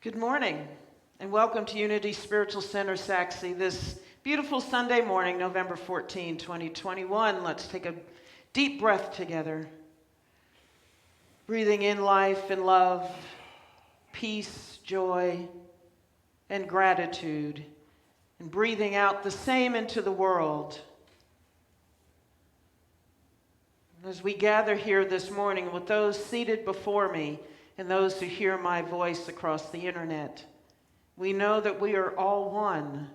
Good morning, and welcome to Unity Spiritual Center, Saxe, this beautiful Sunday morning, November 14, 2021. Let's take a deep breath together, breathing in life and love, peace, joy, and gratitude, and breathing out the same into the world. As we gather here this morning with those seated before me, and those who hear my voice across the internet, we know that we are all one,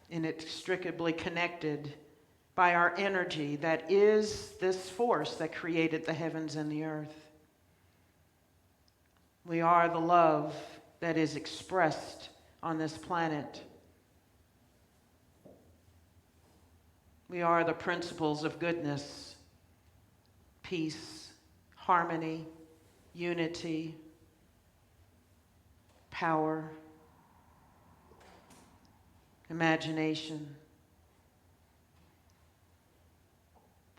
inextricably connected by our energy that is this force that created the heavens and the earth. We are the love that is expressed on this planet. We are the principles of goodness, peace, harmony, unity, power, imagination.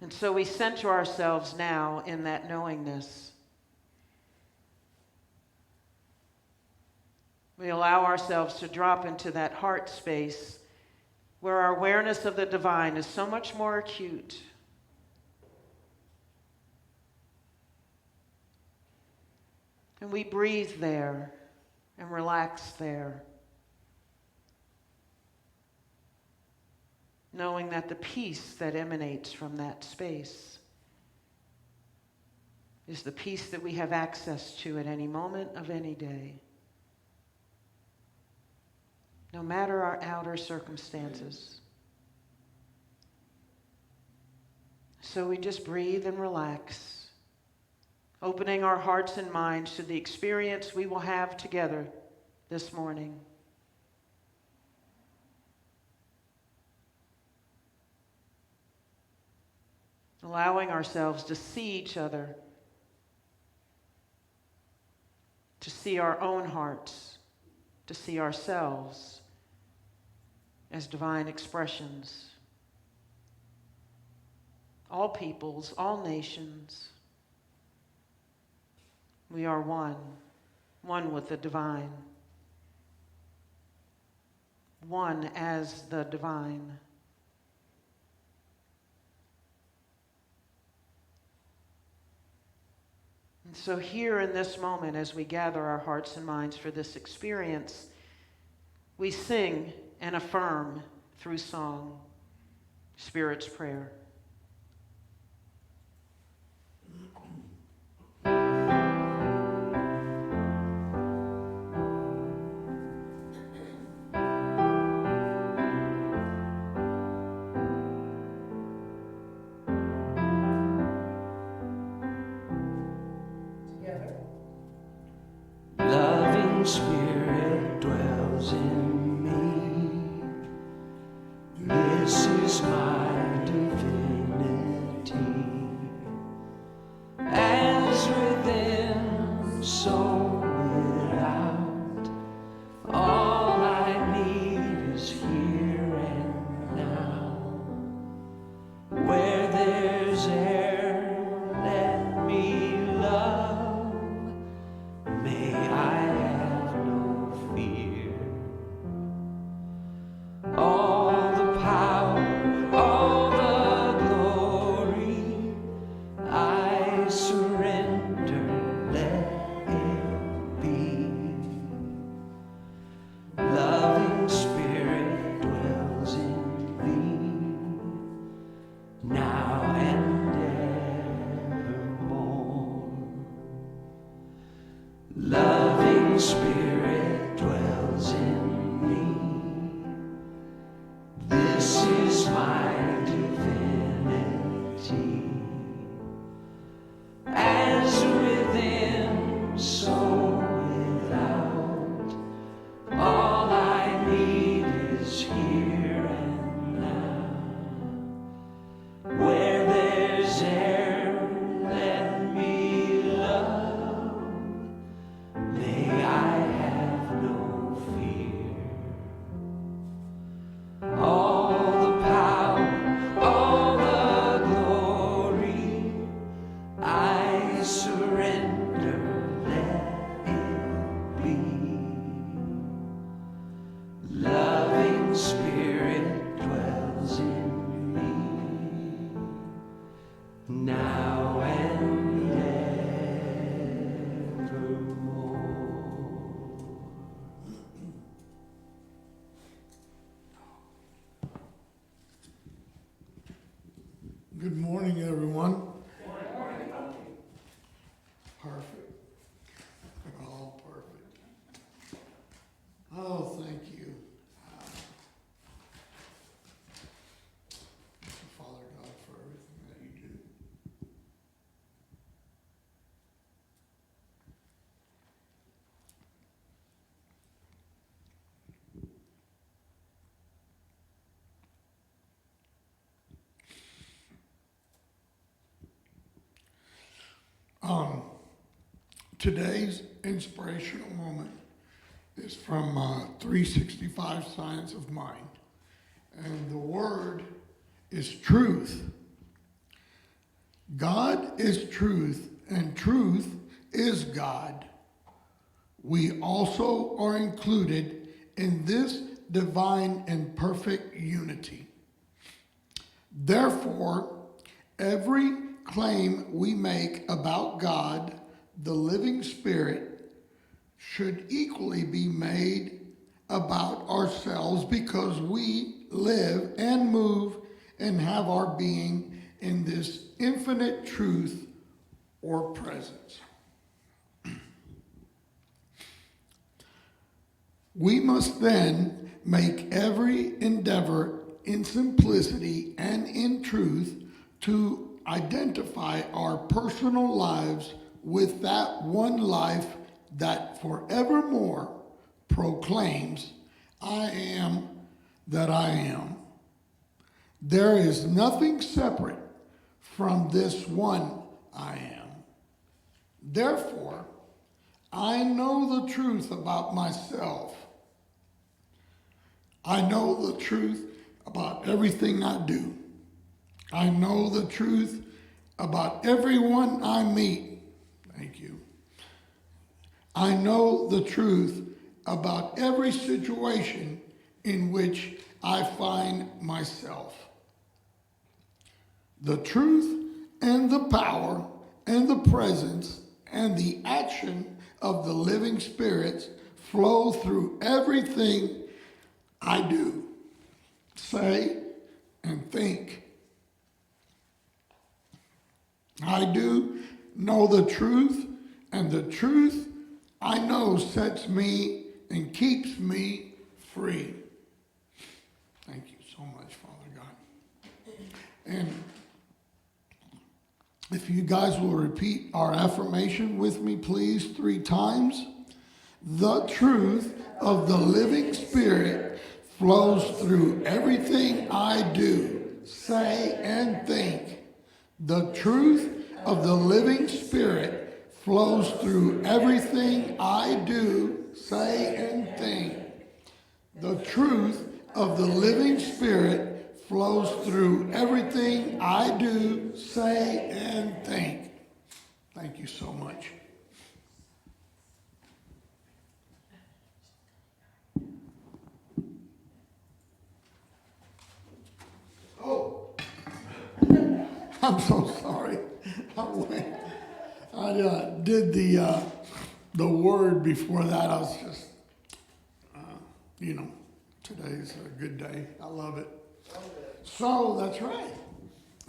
And so we center ourselves now in that knowingness. We allow ourselves to drop into that heart space where our awareness of the divine is so much more acute. And we breathe there and relax there, knowing that the peace that emanates from that space is the peace that we have access to at any moment of any day, no matter our outer circumstances. So we just breathe and relax, opening our hearts and minds to the experience we will have together this morning. Allowing ourselves to see each other, to see our own hearts, to see ourselves as divine expressions. All peoples, all nations. We are one with the divine, one as the divine. And so here in this moment, as we gather our hearts and minds for this experience, we sing and affirm through song, Spirit's Prayer. Spirit dwells in me. This is my divinity. As within, so without. All I need is here and now. Where there's air, let me love. May I have no fear. All the power, all the glory, I surrender, let it be. Loving Spirit dwells in me, now and evermore. Loving Spirit dwells in me. This is my divinity. As within, so without. All I need is here and now. Where there's air, let me love. May I have no fear. All the power, all the glory, I surrender, let it Good morning, everyone. Perfect. All perfect. Oh, thank you. Father God, for everything that you do. Today's inspirational moment is from 365 Science of Mind. And the word is truth. God is truth, and truth is God. We also are included in this divine and perfect unity. Therefore, every claim we make about God, the living Spirit, should equally be made about ourselves because we live and move and have our being in this infinite truth or presence. We must then make every endeavor in simplicity and in truth to identify our personal lives with that one life that forevermore proclaims, I am that I am. There is nothing separate from this one I am. Therefore, I know the truth about myself. I know the truth about everything I do. I know the truth about everyone I meet. Thank you. I know the truth about every situation in which I find myself. The truth and the power and the presence and the action of the living spirits flow through everything I do, say, and think. I do know the truth, and the truth I know sets me and keeps me free. Thank you so much, Father God. And if you guys will repeat our affirmation with me, please, 3 times. The truth of the living Spirit flows through everything I do, say, and think. The truth of the living Spirit flows through everything I do, say, and think. The truth of the living Spirit flows through everything I do, say, and think. Thank you so much. Oh, I'm so sorry. I did the word before that. I was just, today's a good day. I love it. So that's right.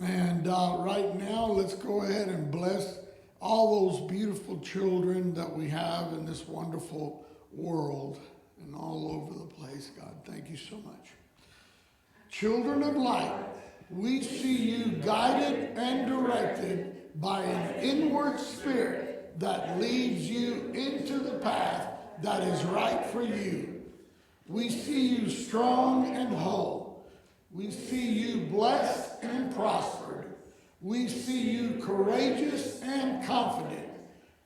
And right now, let's go ahead and bless all those beautiful children that we have in this wonderful world and all over the place. God, thank you so much. Children of light, we see you guided and directed by an inward spirit that leads you into the path that is right for you. We see you strong and whole. We see you blessed and prospered. We see you courageous and confident.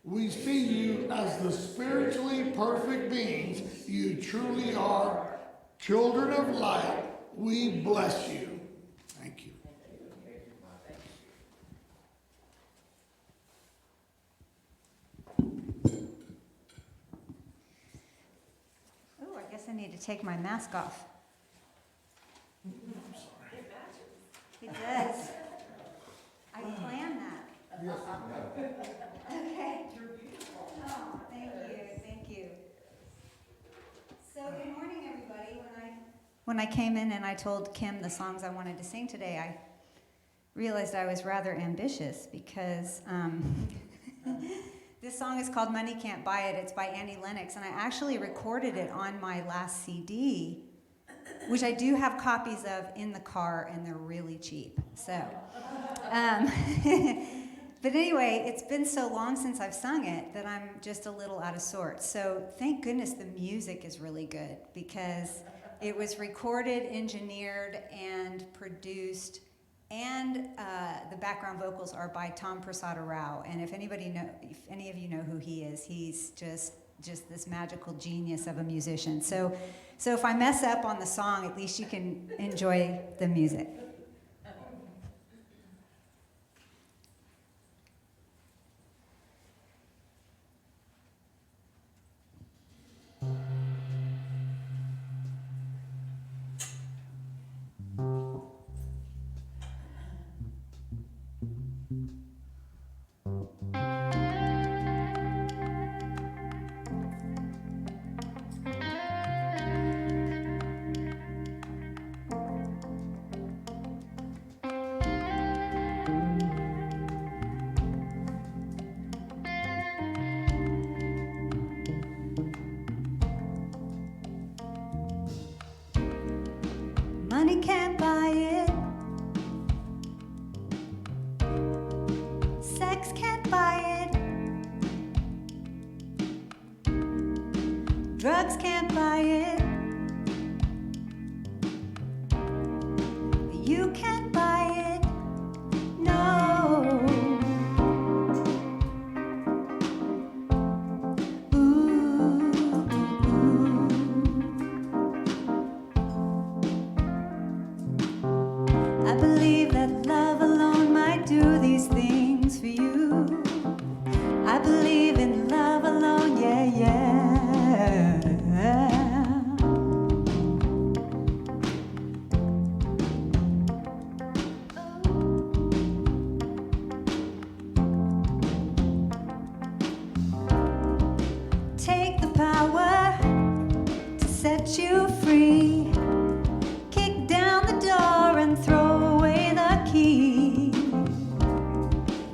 We see you as the spiritually perfect beings you truly are. Children of light, we bless you. Thank you. Oh, I guess I need to take my mask off. I'm sorry. It does. I planned that. Yes. Okay. You're beautiful. Oh, thank you. So good morning, everybody. When I came in and I told Kim the songs I wanted to sing today, realized I was rather ambitious because this song is called Money Can't Buy It. It's by Annie Lennox, and I actually recorded it on my last CD, which I do have copies of in the car, and they're really cheap. So, but anyway, it's been so long since I've sung it that I'm just a little out of sorts. So thank goodness the music is really good, because it was recorded, engineered, and produced, and the background vocals are by Tom Prasada Rao. And if any of you know who he is, he's just this magical genius of a musician. So if I mess up on the song, at least you can enjoy the music. Money can't buy it. Sex can't buy it. Drugs can't buy it. You can't buy it. No. I believe that love alone might do these things for you. I believe in love alone, yeah, yeah. Take the power to set you free. Kick down the door and throw away the key.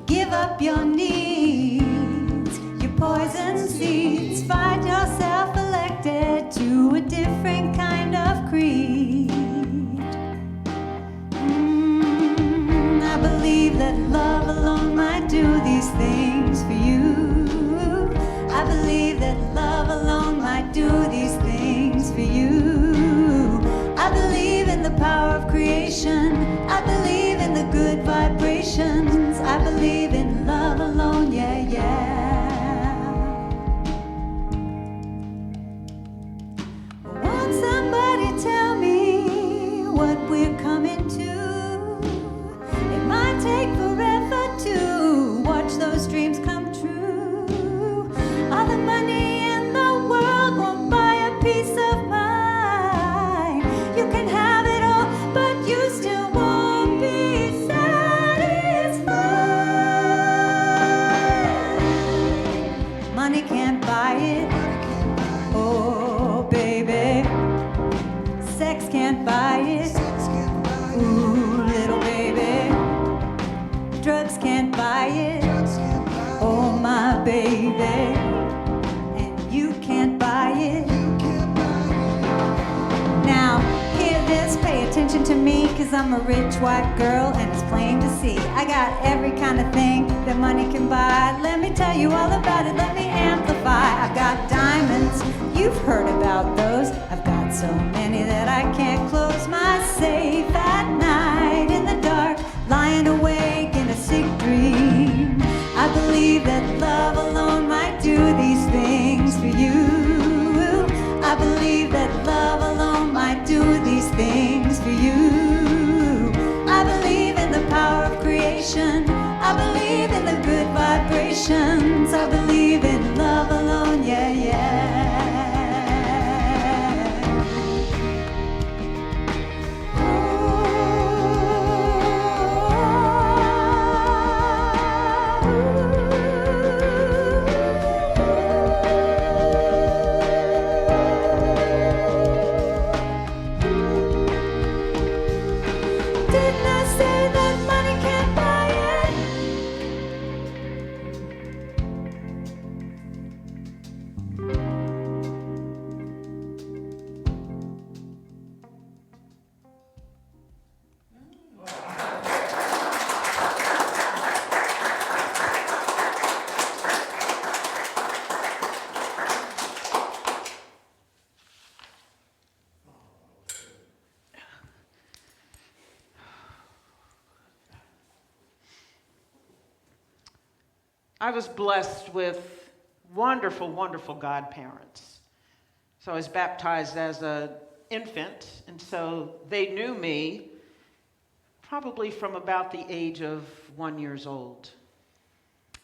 Give up your needs, your poison seeds. Find yourself elected to a different kind of creed. I believe that love alone might do these things for you. I believe that love alone might do these things for you. I believe in the power of creation. I believe in the good vibrations. I believe in love alone, yeah, yeah. Won't somebody tell me what we're coming to? It might take forever to watch those dreams come true. All the money in the world won't buy a piece of mind. You can have it all, but you still won't be satisfied. Money can't buy it. Oh, baby. Sex can't buy it. Ooh, little baby. Drugs can't buy it. Oh, my baby. And you can't buy it. Now, hear this, pay attention to me, 'cause I'm a rich white girl and it's plain to see. I got every kind of thing that money can buy. Let me tell you all about it, let me amplify. I've got diamonds, you've heard about those. I've got so many that I can't close my safe at night in the dark, lying awake in a sick dream. I believe that love alone might do these things for you. I believe that love alone might do these things for you. I believe in the power of creation. I believe in the good vibrations. I believe in love alone, yeah, yeah. Didn't I say that money can't I was blessed with wonderful, wonderful godparents. So I was baptized as an infant, and so they knew me probably from about the age of 1 year old.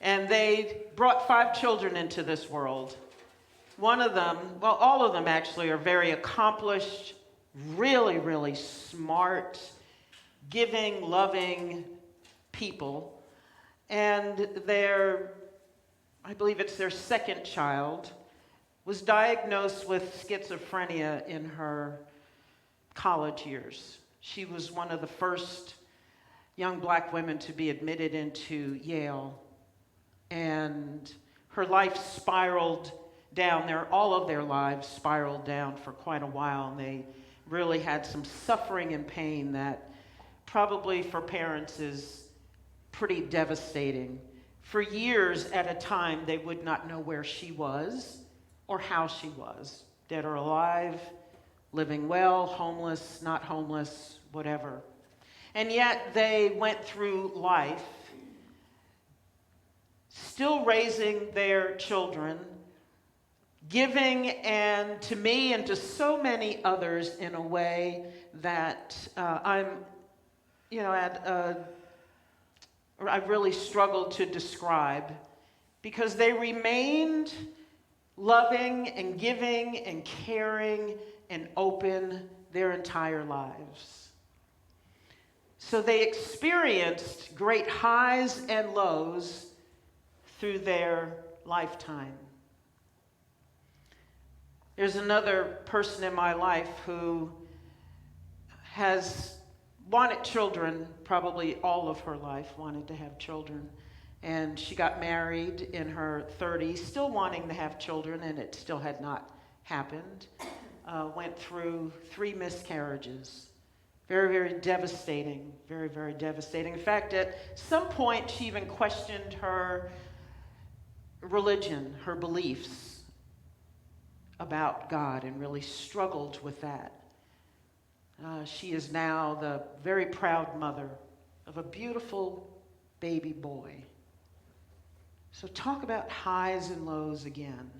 And they brought 5 children into this world. One of them, well, all of them actually are very accomplished, really, really smart, giving, loving people. And I believe it's their second child, was diagnosed with schizophrenia in her college years. She was one of the first young black women to be admitted into Yale. And her life spiraled down. All of their lives spiraled down for quite a while. And they really had some suffering and pain that probably for parents is pretty devastating. For years at a time, they would not know where she was or how she was, dead or alive, living well, homeless, not homeless, whatever. And yet they went through life still raising their children, giving and to me and to so many others in a way that I really struggled to describe, because they remained loving and giving and caring and open their entire lives. So they experienced great highs and lows through their lifetime. There's another person in my life who has wanted children, probably all of her life wanted to have children. And she got married in her 30s, still wanting to have children, and it still had not happened. Went through 3 miscarriages. Very, very devastating. Very, very devastating. In fact, at some point, she even questioned her religion, her beliefs about God, and really struggled with that. She is now the very proud mother of a beautiful baby boy. So talk about highs and lows again.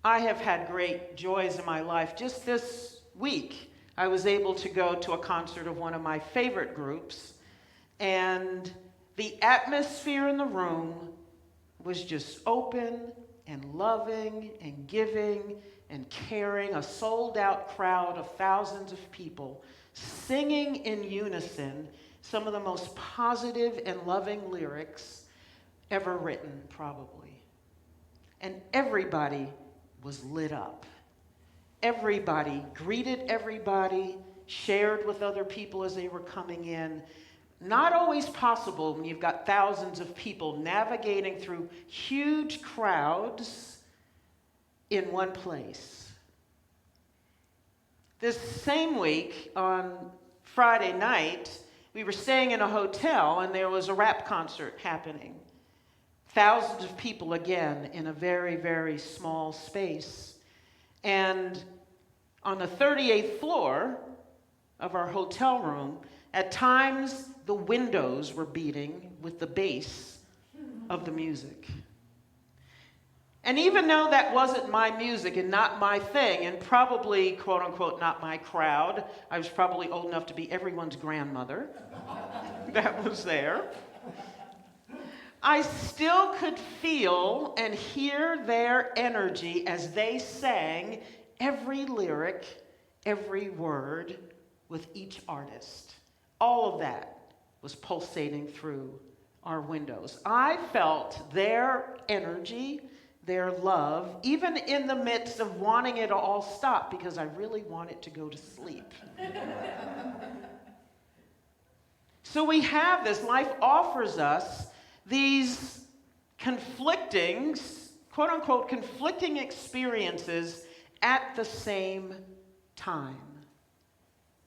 I have had great joys in my life. Just this week, I was able to go to a concert of one of my favorite groups, and the atmosphere in the room was just open and loving and giving and caring, a sold-out crowd of thousands of people singing in unison some of the most positive and loving lyrics ever written, probably. And everybody was lit up. Everybody greeted everybody, shared with other people as they were coming in. Not always possible when you've got thousands of people navigating through huge crowds in one place. This same week, on Friday night, we were staying in a hotel and there was a rap concert happening. Thousands of people again in a very, very small space. And on the 38th floor of our hotel room, at times the windows were beating with the bass of the music. And even though that wasn't my music and not my thing, and probably, quote unquote, not my crowd, I was probably old enough to be everyone's grandmother that was there, I still could feel and hear their energy as they sang every lyric, every word with each artist. All of that was pulsating through our windows. I felt their energy, their love, even in the midst of wanting it to all stop, because I really wanted to go to sleep. So we have this, life offers us these conflicting, quote unquote, conflicting experiences at the same time.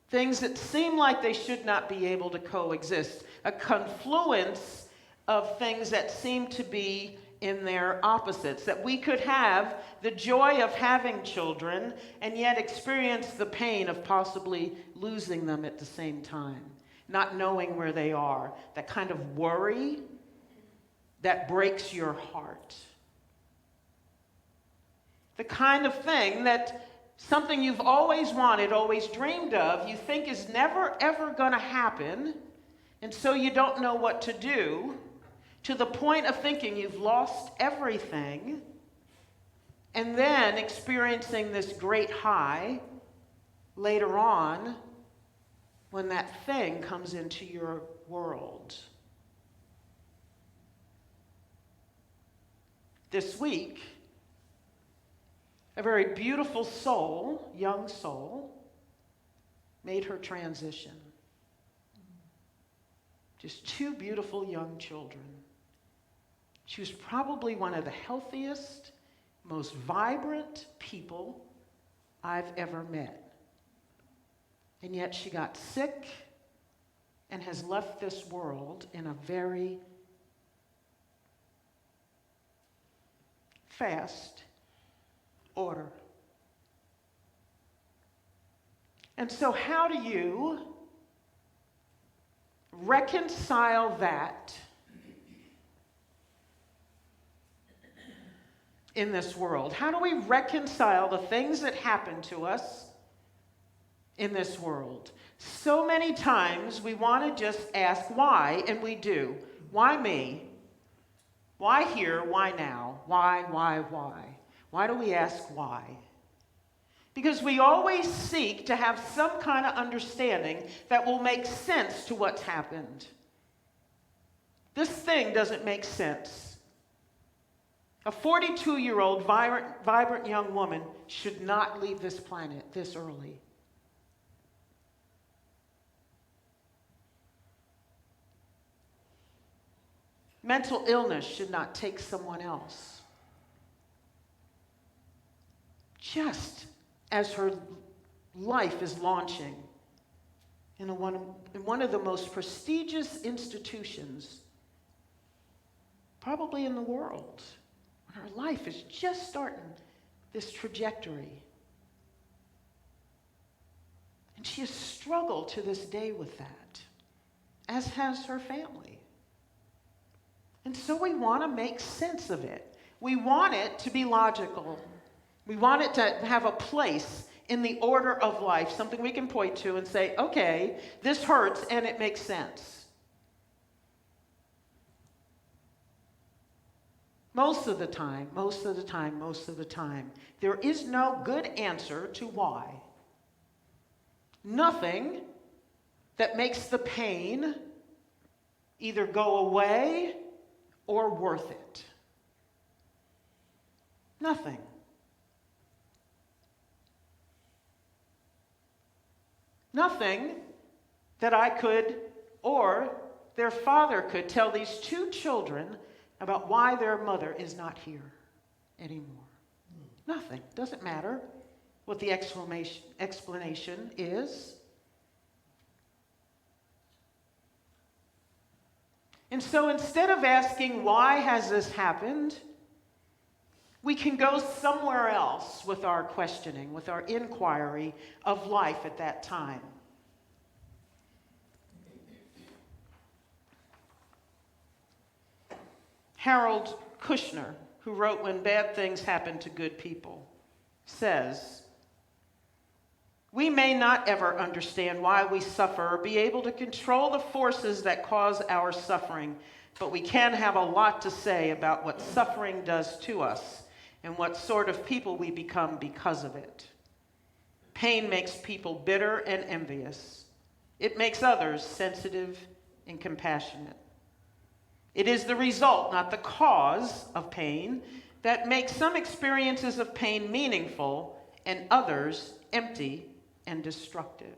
Things that seem like they should not be able to coexist. A confluence of things that seem to be in their opposites. That we could have the joy of having children and yet experience the pain of possibly losing them at the same time. not knowing where they are, that kind of worry that breaks your heart. The kind of thing that something you've always wanted, always dreamed of, you think is never ever going to happen, and so you don't know what to do, to the point of thinking you've lost everything, and then experiencing this great high later on when that thing comes into your world. This week, a very beautiful soul, young soul, made her transition. Just two beautiful young children. She was probably one of the healthiest, most vibrant people I've ever met. And yet she got sick and has left this world in a very fast order. And so how do you reconcile that in this world? How do we reconcile the things that happen to us in this world? So many times we want to just ask why, and we do. Why me? Why here? Why now? Why? Why do we ask why? Because we always seek to have some kind of understanding that will make sense to what's happened. This thing doesn't make sense. A 42-year-old vibrant young woman should not leave this planet this early. Mental illness should not take someone else. Just as her life is launching in one of the most prestigious institutions, probably in the world, when her life is just starting this trajectory. And she has struggled to this day with that, as has her family. And so we want to make sense of it. We want it to be logical. We want it to have a place in the order of life, something we can point to and say, okay, this hurts and it makes sense. Most of the time, there is no good answer to why. Nothing that makes the pain either go away or worth it. Nothing. Nothing that I could or their father could tell these two children about why their mother is not here anymore. Nothing. Doesn't matter what the explanation is. And so instead of asking, why has this happened, we can go somewhere else with our questioning, with our inquiry of life at that time. Harold Kushner, who wrote When Bad Things Happen to Good People, says, "We may not ever understand why we suffer or be able to control the forces that cause our suffering, but we can have a lot to say about what suffering does to us and what sort of people we become because of it. Pain makes people bitter and envious. It makes others sensitive and compassionate. It is the result, not the cause of pain, that makes some experiences of pain meaningful and others empty and destructive."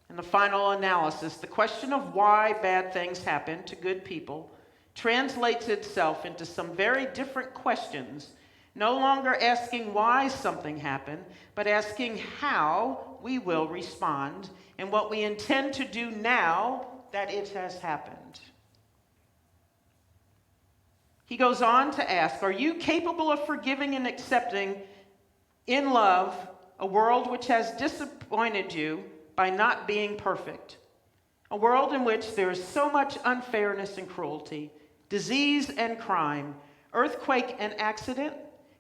In the final analysis, the question of why bad things happen to good people translates itself into some very different questions, no longer asking why something happened, but asking how we will respond and what we intend to do now that it has happened. He goes on to ask, are you capable of forgiving and accepting in love a world which has disappointed you by not being perfect. A world in which there is so much unfairness and cruelty, disease and crime, earthquake and accident,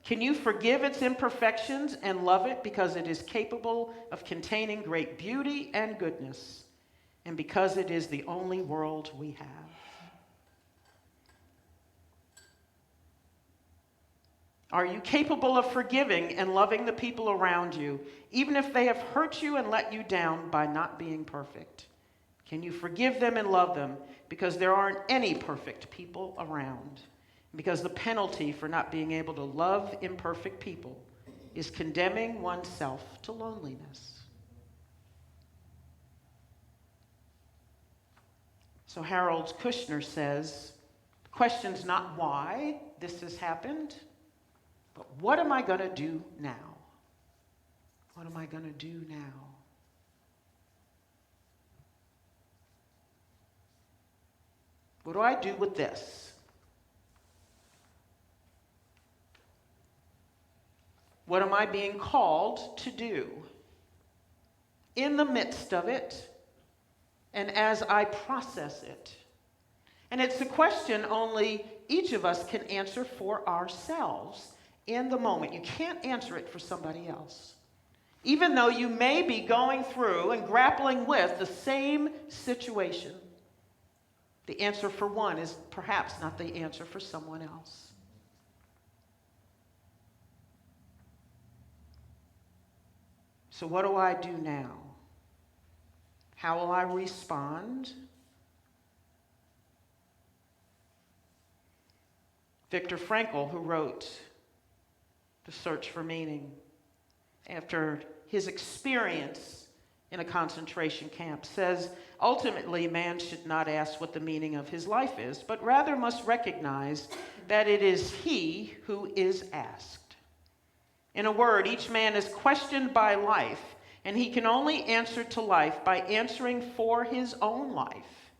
can you forgive its imperfections and love it because it is capable of containing great beauty and goodness, and because it is the only world we have? Are you capable of forgiving and loving the people around you, even if they have hurt you and let you down by not being perfect? Can you forgive them and love them because there aren't any perfect people around? Because the penalty for not being able to love imperfect people is condemning oneself to loneliness. So Harold Kushner says, the question's not why this has happened, but what am I going to do now? What am I going to do now? What do I do with this? What am I being called to do? In the midst of it, and as I process it. And it's a question only each of us can answer for ourselves in the moment. You can't answer it for somebody else. Even though you may be going through and grappling with the same situation, the answer for one is perhaps not the answer for someone else. So what do I do now? How will I respond? Viktor Frankl, who wrote The Search for Meaning, after his experience in a concentration camp, says, ultimately, man should not ask what the meaning of his life is, but rather must recognize that it is he who is asked. In a word, each man is questioned by life, and he can only answer to life by answering for his own life.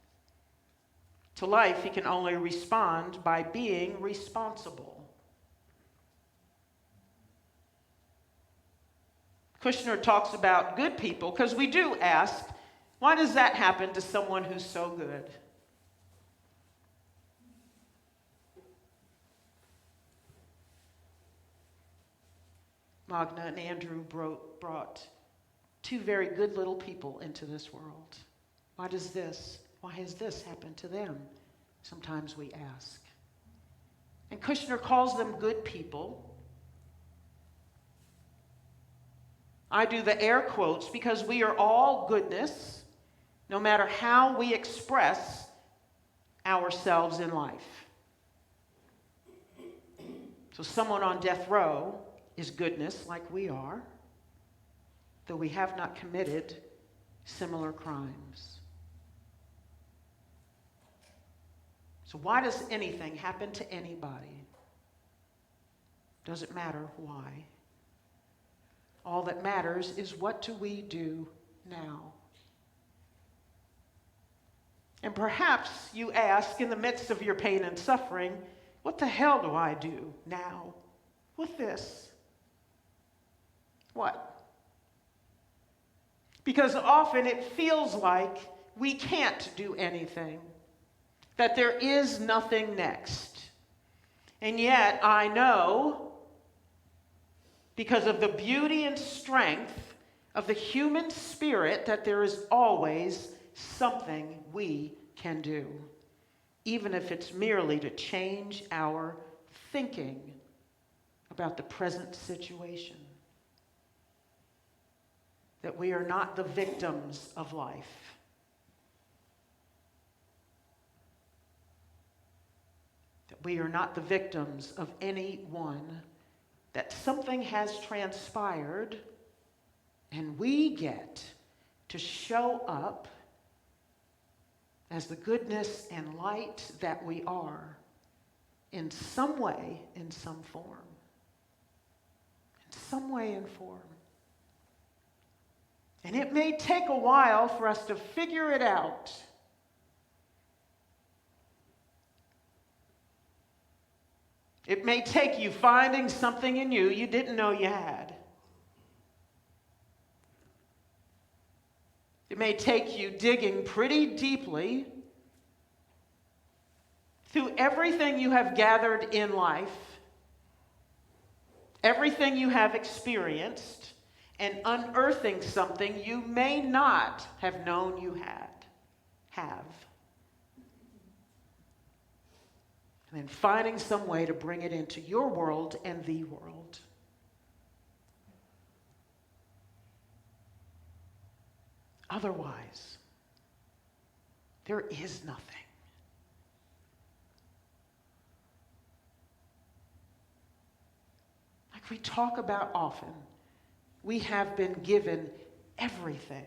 To life, he can only respond by being responsible. Kushner talks about good people because we do ask, why does that happen to someone who's so good? Magna and Andrew brought two very good little people into this world. Why has this happened to them? Sometimes we ask. And Kushner calls them good people. I do the air quotes because we are all goodness, no matter how we express ourselves in life. So someone on death row is goodness like we are, though we have not committed similar crimes. So why does anything happen to anybody? Doesn't matter why. All that matters is what do we do now? And perhaps you ask in the midst of your pain and suffering, what the hell do I do now with this? What? Because often it feels like we can't do anything, that there is nothing next. And yet I know, because of the beauty and strength of the human spirit, that there is always something we can do, even if it's merely to change our thinking about the present situation. That we are not the victims of life. That we are not the victims of anyone. That something has transpired and we get to show up as the goodness and light that we are in some way, in some form. In some way and form. And it may take a while for us to figure it out. It may take you finding something in you didn't know you had. It may take you digging pretty deeply through everything you have gathered in life, everything you have experienced, and unearthing something you may have known you have. And then finding some way to bring it into your world and the world. Otherwise, there is nothing. Like we talk about often, we have been given everything.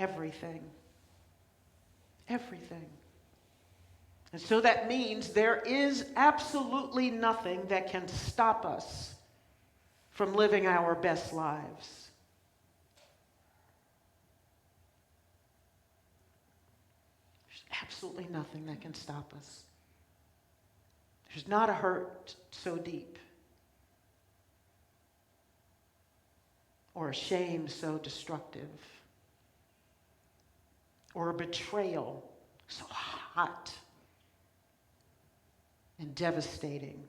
Everything. Everything. And so that means there is absolutely nothing that can stop us from living our best lives. There's absolutely nothing that can stop us. There's not a hurt so deep, or a shame so destructive, or a betrayal so hot and devastating,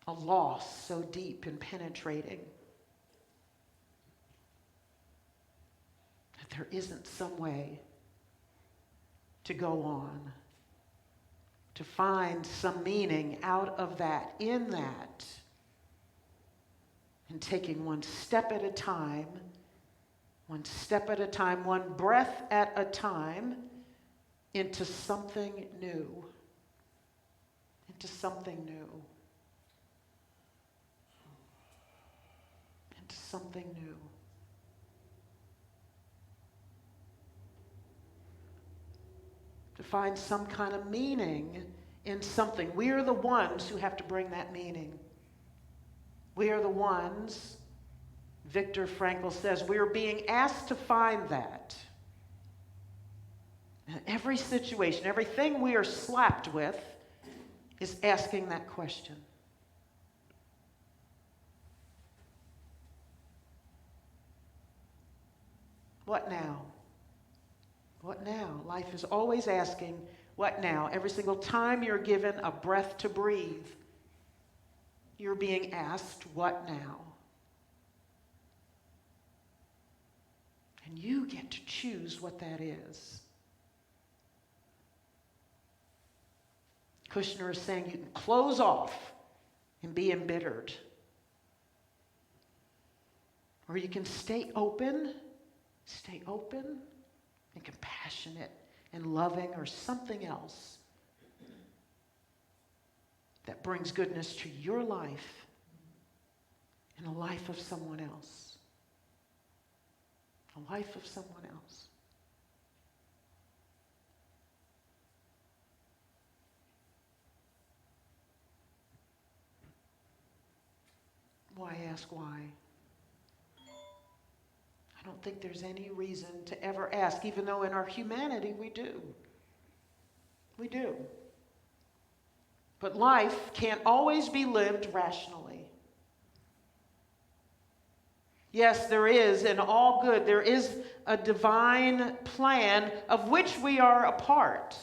a loss so deep and penetrating that there isn't some way to go on, to find some meaning out of that, in that, and taking one step at a time, one breath at a time, into something new. Into something new. Into something new. To find some kind of meaning in something. We are the ones who have to bring that meaning. We are the ones, Viktor Frankl says, we are being asked to find that. And every situation, everything we are slapped with is asking that question. What now? What now? Life is always asking, what now? Every single time you're given a breath to breathe, you're being asked, what now? And you get to choose what that is. Kushner is saying you can close off and be embittered. Or you can stay open and compassionate and loving, or something else that brings goodness to your life and the life of someone else. The life of someone else. Why ask why? I don't think there's any reason to ever ask, even though in our humanity we do. We do. But life can't always be lived rationally. Yes, there is, in all good, there is a divine plan of which we are a part.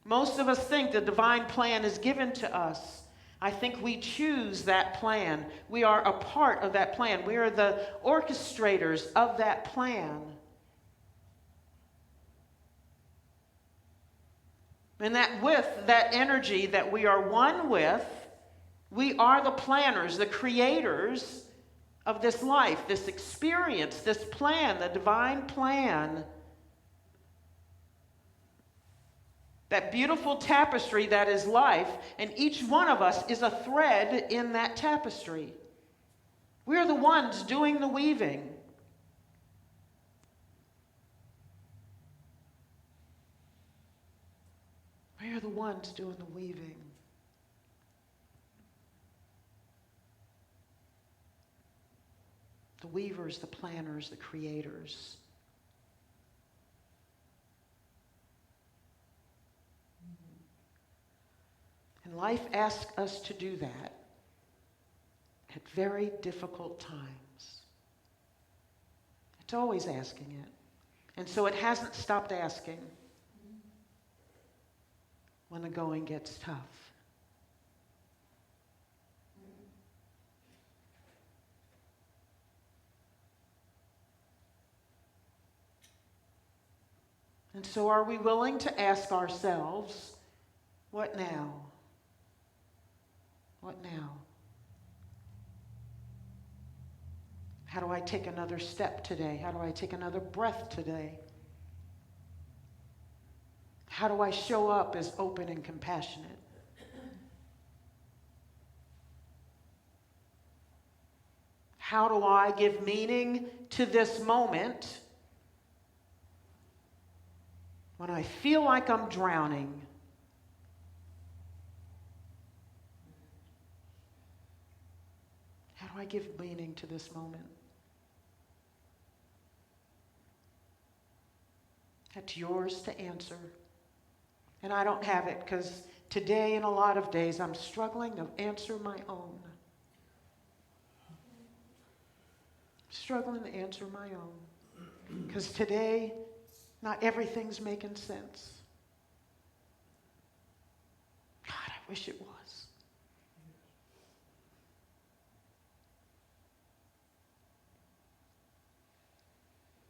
Most of us think the divine plan is given to us. I think we choose that plan. We are a part of that plan. We are the orchestrators of that plan. And that with that energy that we are one with, we are the planners, the creators of this life, this experience, this plan, the divine plan. That beautiful tapestry that is life, and each one of us is a thread in that tapestry. We are the ones doing the weaving. We are the ones doing the weaving. The weavers, the planners, the creators. And life asks us to do that. at very difficult times. It's always asking it. And so it hasn't stopped asking when the going gets tough. And so are we willing to ask ourselves, what now? What now? How do I take another step today? How do I take another breath today? How do I show up as open and compassionate? How do I give meaning to this moment when I feel like I'm drowning? How do I give meaning to this moment? That's yours to answer. And I don't have it because today and a lot of days I'm struggling to answer my own. Struggling to answer my own. Because today, not everything's making sense. God, I wish it was.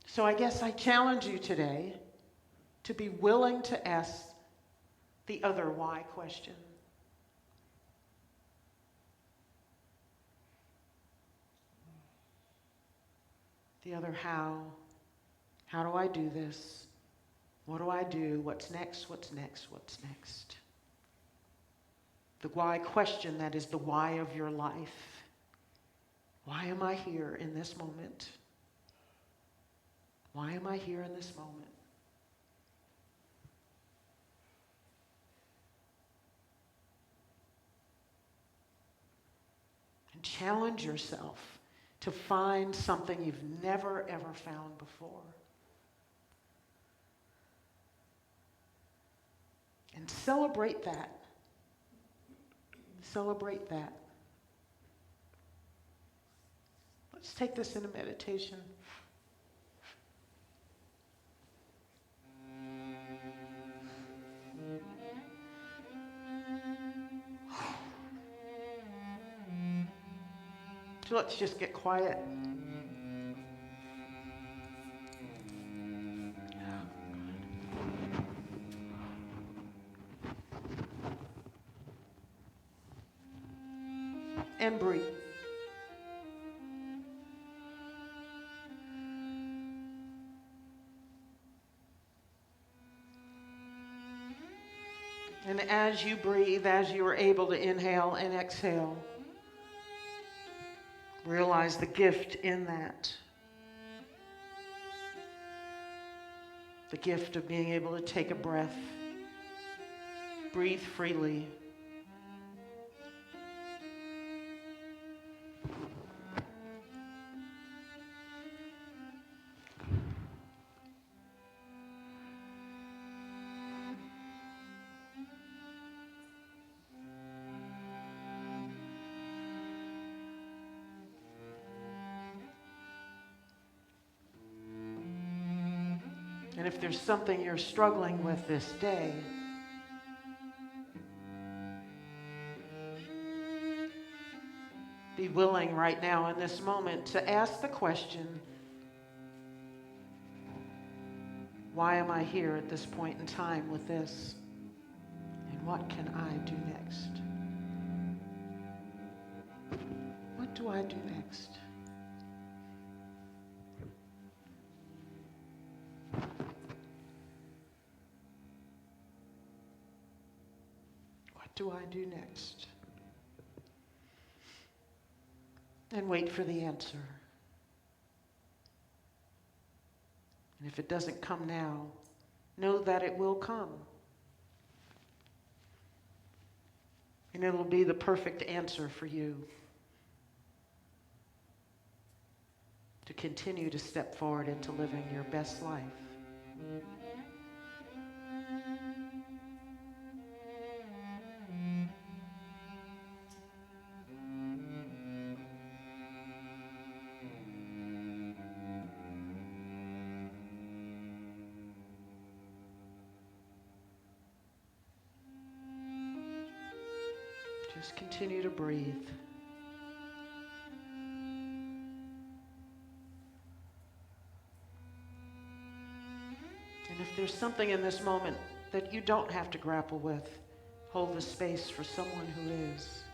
So I guess I challenge you today to be willing to ask the other why question. The other how. How do I do this? What do I do? What's next? What's next? What's next? The why question, that is the why of your life. Why am I here in this moment? Why am I here in this moment? And challenge yourself to find something you've never, ever found before. And celebrate that. Celebrate that. Let's take this into meditation. So let's just get quiet. And breathe. And as you breathe, as you are able to inhale and exhale, realize the gift in that. The gift of being able to take a breath, breathe freely. And if there's something you're struggling with this day, be willing right now in this moment to ask the question, why am I here at this point in time with this? And what can I do next? What do I do next? What do I do next? And wait for the answer. And if it doesn't come now, know that it will come. And it'll be the perfect answer for you to continue to step forward into living your best life. Just continue to breathe. And if there's something in this moment that you don't have to grapple with, hold the space for someone who is.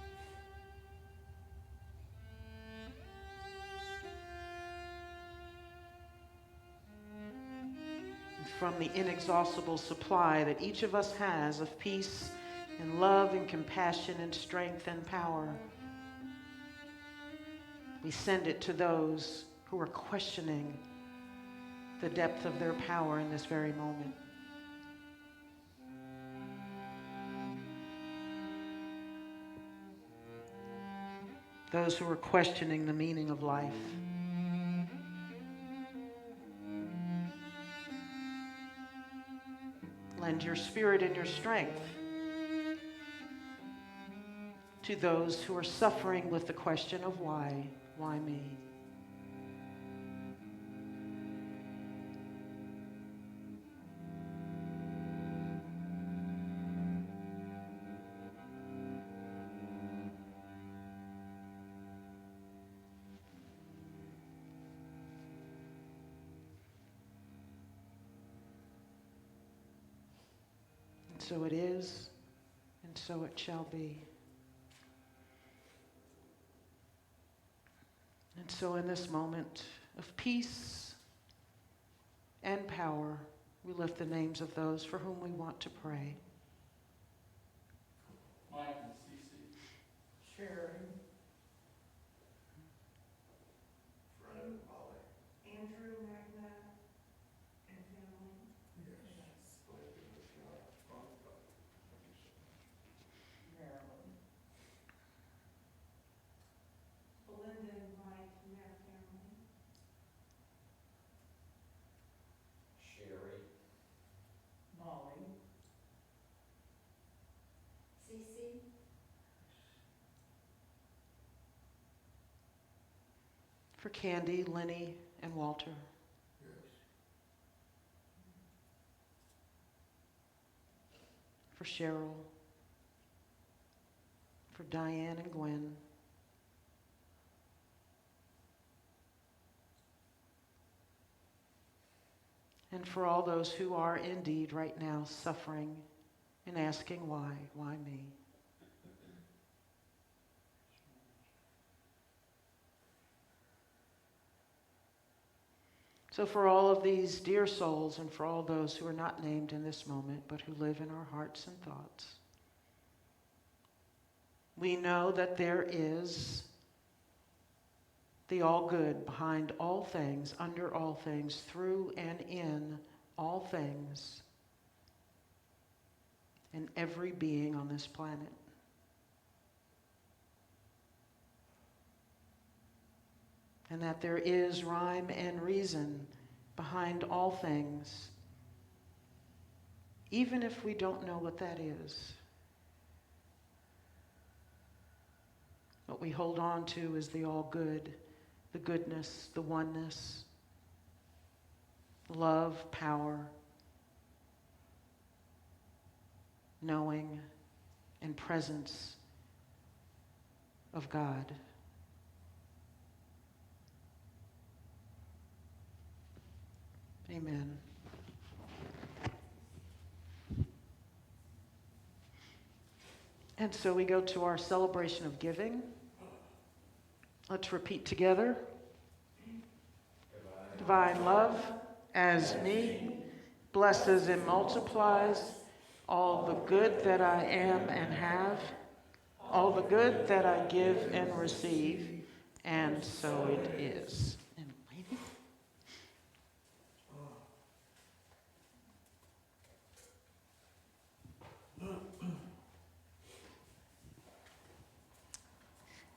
And from the inexhaustible supply that each of us has of peace and love and compassion and strength and power, we send it to those who are questioning the depth of their power in this very moment. Those who are questioning the meaning of life. Lend your spirit and your strength to those who are suffering with the question of why me? And so it is, and so it shall be. And so in this moment of peace and power, we lift the names of those for whom we want to pray. Mike and Cece. Sharon. Fred Polly. Andrew Magna and family. Yes. Marilyn. Belinda and Mike and their family. Sherry. Molly. Cece. For Candy, Lenny, and Walter. For Cheryl. For Diane and Gwen. And for all those who are indeed right now suffering and asking why me? So for all of these dear souls and for all those who are not named in this moment but who live in our hearts and thoughts, we know that there is the all good behind all things, under all things, through and in all things, and every being on this planet. And that there is rhyme and reason behind all things, even if we don't know what that is. What we hold on to is the all good, the goodness, the oneness, love, power, knowing, and presence of God. Amen. And so we go to our celebration of giving. Let's repeat together. Divine love, as me, blesses and multiplies all the good that I am and have, all the good that I give and receive, and so it is.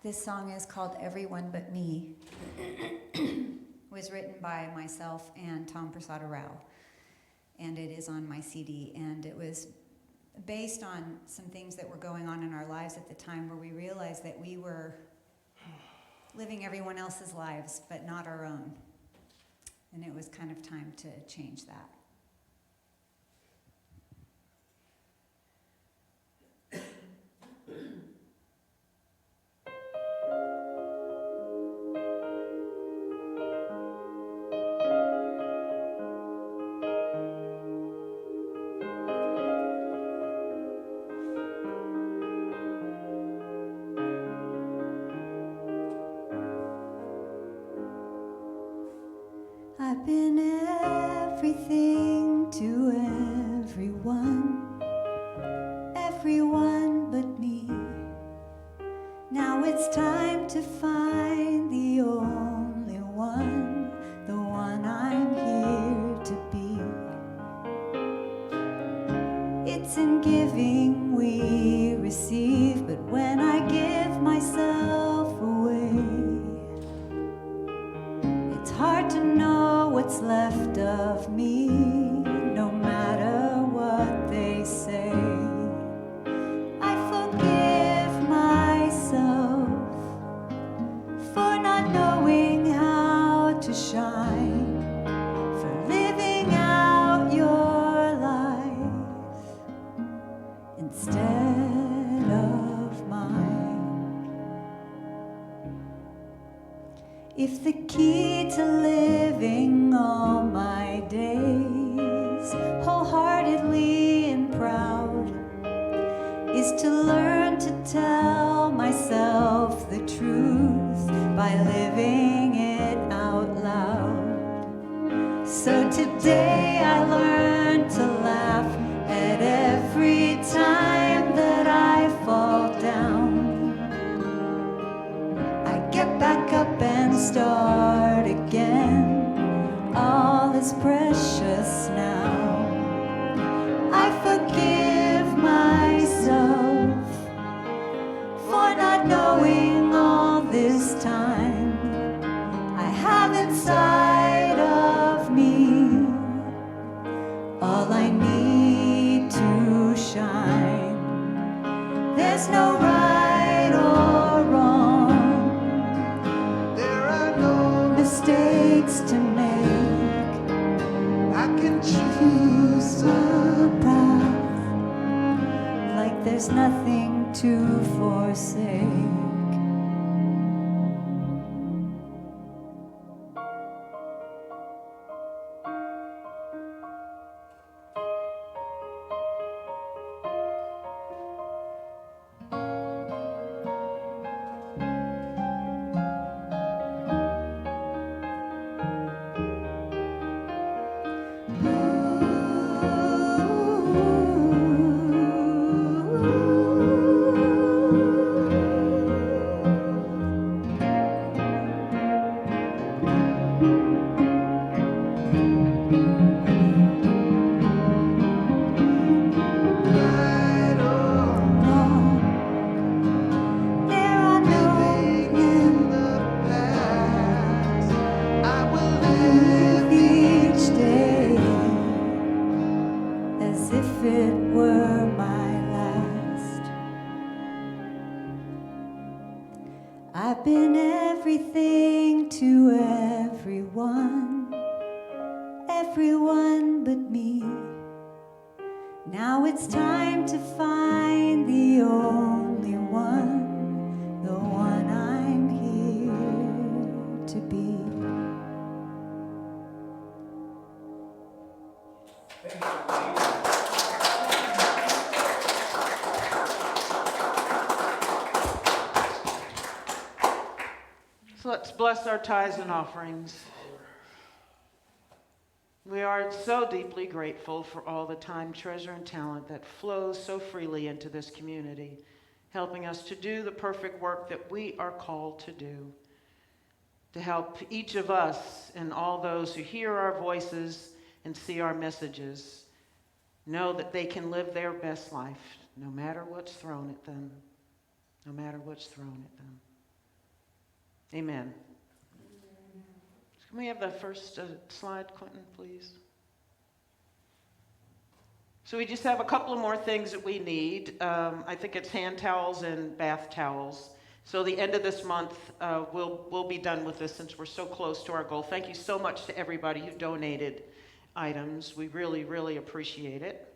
This song is called Everyone But Me. It was written by myself and Tom Prasad Rao, and it is on my CD. And it was based on some things that were going on in our lives at the time where we realized that we were living everyone else's lives, but not our own. And it was kind of time to change that. everything to everyone, everyone but me. Now it's time to find the only one, the one I'm here to be. It's in giving we receive, but when I give myself away, it's hard to know what's left of me, no matter what they say. I forgive myself for not knowing how to shine, for living out your life instead of mine. If the key to living all my days wholeheartedly and proud is to learn to tell myself the truth by living it out loud. So today I learned to laugh at every time that I fall down. I get back up and start again. All is precious now. I forgive myself for not knowing all this time I have inside of me all I need to shine. There's no right or wrong, there are no mistakes to make. I can choose a path like there's nothing to forsake. I've been everything to everyone, everyone but me. Now it's time to find the only one, the one I'm here to be. So let's bless our tithes and offerings. We are so deeply grateful for all the time, treasure, and talent that flows so freely into this community, helping us to do the perfect work that we are called to do, to help each of us and all those who hear our voices and see our messages know that they can live their best life no matter what's thrown at them, no matter what's thrown at them. Amen. Can we have the first slide, Clinton, please? So we just have a couple of more things that we need. I think it's hand towels and bath towels. So the end of this month, we'll be done with this since we're so close to our goal. Thank you so much to everybody who donated items. We really, really appreciate it.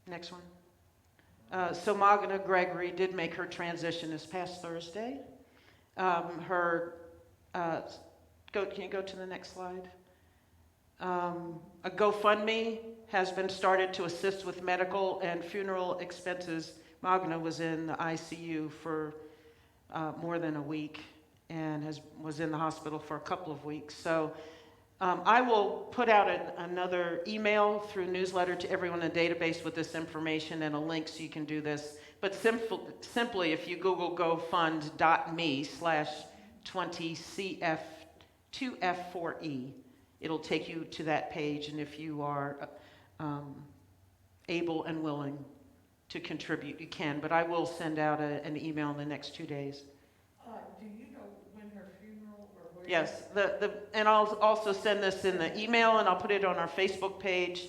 Next one. So Magna Gregory did make her transition this past Thursday. Can you go to the next slide? A GoFundMe has been started to assist with medical and funeral expenses. Magna was in the ICU for more than a week and was in the hospital for a couple of weeks. So I will put out another email through newsletter to everyone in the database with this information and a link so you can do this. But simply, if you Google gofund.me/20CF2F4E, it'll take you to that page. And if you are able and willing to contribute, you can. But I will send out an email in the next 2 days. Do you know when her funeral or where? Yes, and I'll also send this in the email, and I'll put it on our Facebook page.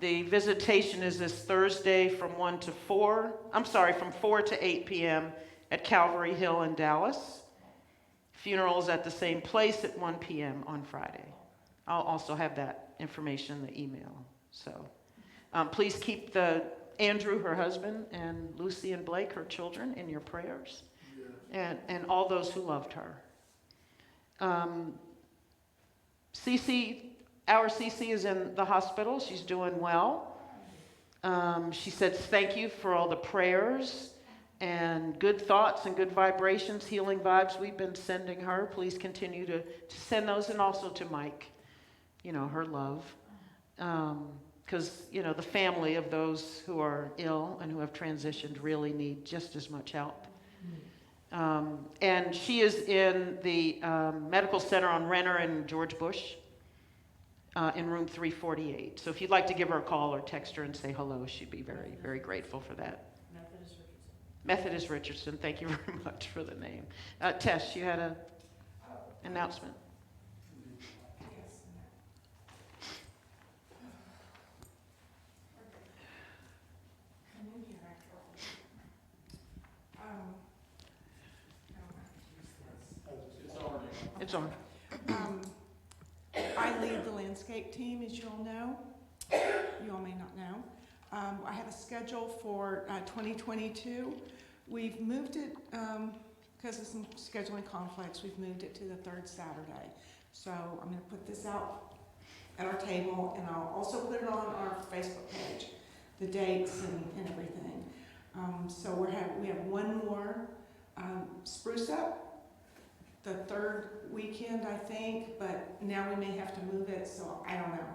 The visitation is this Thursday from 4 to 8 p.m. at Calvary Hill in Dallas. Funeral is at the same place at 1 p.m. on Friday. I'll also have that information in the email. So please keep Andrew, her husband, and Lucy and Blake, her children, in your prayers, and all those who loved her. Our Cece is in the hospital. She's doing well. She said thank you for all the prayers and good thoughts and good vibrations, healing vibes we've been sending her. Please continue to send those, and also to Mike, her love. Because, the family of those who are ill and who have transitioned really need just as much help. And she is in the medical center on Renner and George Bush in room 348. So if you'd like to give her a call or text her and say hello, she'd be very, very grateful for that. Methodist Richardson. Thank you very much for the name. Tess, you had an announcement. It's on. I lead the landscape team, as you all know. You all may not know. I have a schedule for 2022. We've moved it, because of some scheduling conflicts, we've moved it to the third Saturday. So I'm going to put this out at our table, and I'll also put it on our Facebook page, the dates and everything. So we have one more spruce up the third weekend, I think, but now we may have to move it, so I don't know.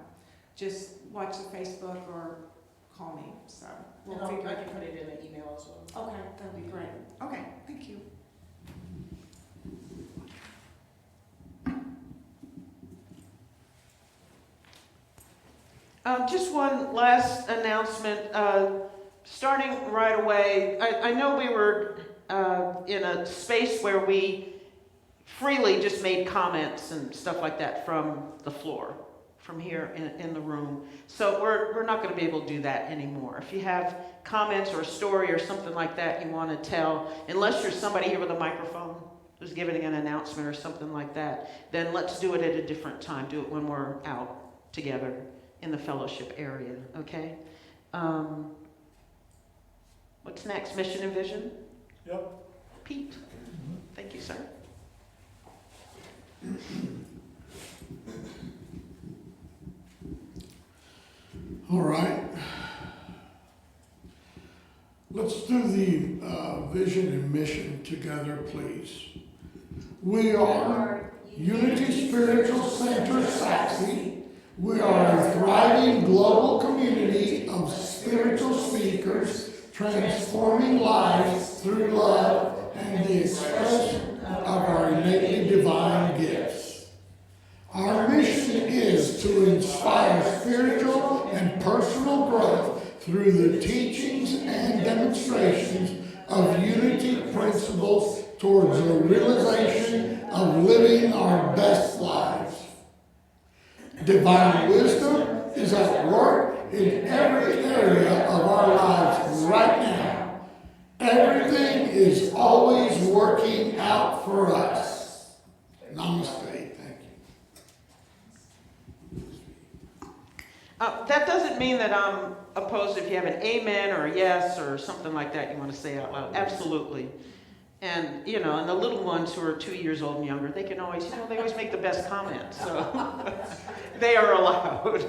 Just watch the Facebook or call me, so we'll figure it out. I can put it in the email as well. Okay, that'd be great. Okay, thank you. Just one last announcement. Starting right away, I know we were in a space where we freely just made comments and stuff like that from the floor, from here in the room. So we're not going to be able to do that anymore. If you have comments or a story or something like that you want to tell, unless you're somebody here with a microphone who's giving an announcement or something like that, then let's do it at a different time. Do it when we're out together in the fellowship area, okay? What's next? Mission and vision? Yep. Pete? Thank you, sir. All right. Let's do the vision and mission together, please. We are Unity Spiritual Center, Saxe. We are a thriving global community of spiritual speakers transforming lives through love and the expression of our innately divine gifts. Our mission is to inspire spiritual and personal growth through the teachings and demonstrations of unity principles towards the realization of living our best lives. Divine wisdom is at work in every area of our lives right now. Everything is always working out for us. Namaste. Thank you. That doesn't mean that I'm opposed if you have an amen or a yes or something like that you want to say out loud. Absolutely. And, and the little ones who are 2 years old and younger, they can always, they always make the best comments. So they are allowed.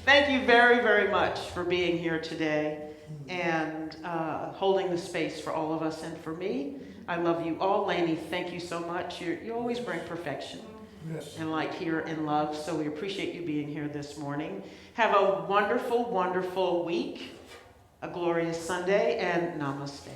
Thank you very, very much for being here today and holding the space for all of us and for me. I love you all. Lainey, thank you so much. You always bring perfection. Yes. and like here in love. So we appreciate you being here this morning. Have a wonderful, wonderful week, a glorious Sunday, and namaste.